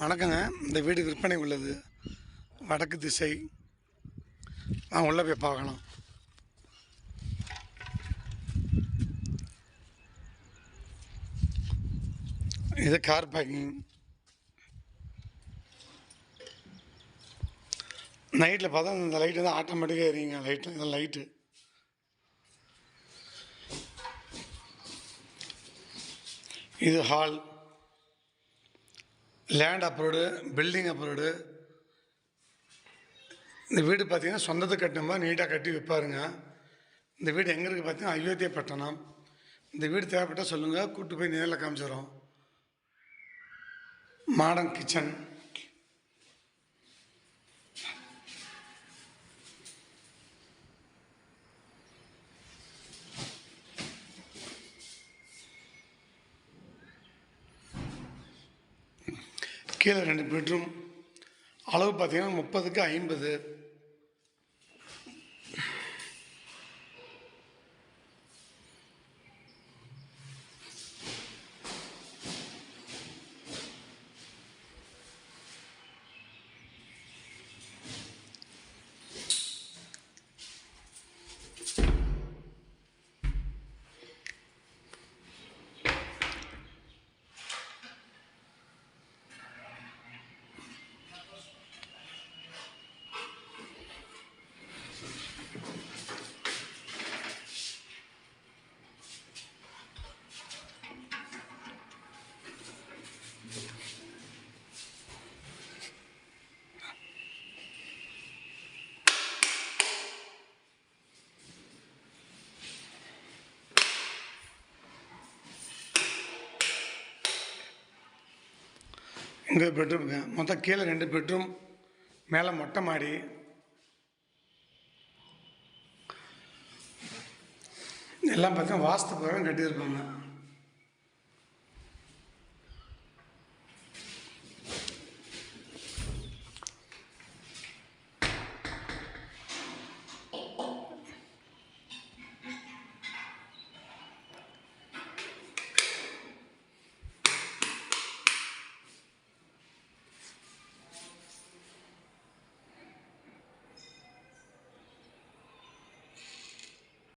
வணக்கங்க. இந்த வீடு விற்பனை உள்ளது. வடக்கு திசை. உள்ளே போய் பார்க்கலாம். இது கார் பார்க்கிங். நைட்டில் பார்த்தா இந்த லைட்டு வந்து ஆட்டோமேட்டிக்காக எரியுங்க. லைட்டில் இந்த லைட்டு. இது hall. Land approved, building approved. இந்த வீடு பார்த்திங்கன்னா சொந்தத்துக்கு கட்டின மாதிரி நீட்டாக கட்டி விற்பாருங்க. இந்த வீடு எங்கே இருக்குது பார்த்தீங்கன்னா அயோத்தியா பட்டணம். இந்த வீடு தேவைப்பட்டால் சொல்லுங்கள், கூப்பிட்டு போய் நேரில் காமிச்சிடறோம். Modern kitchen. கீழே 2 பெட்ரூம். அளவு பார்த்தீங்கன்னா 30க்கு 50. இங்கே பெட்ரூமுங்க. மொத்தம் கீழே 2 பெட்ரூம், மேலே மொட்டை மாடி. எல்லாம் பார்த்தா வாஸ்து பிரகாரம் கட்டியிருப்பாங்க.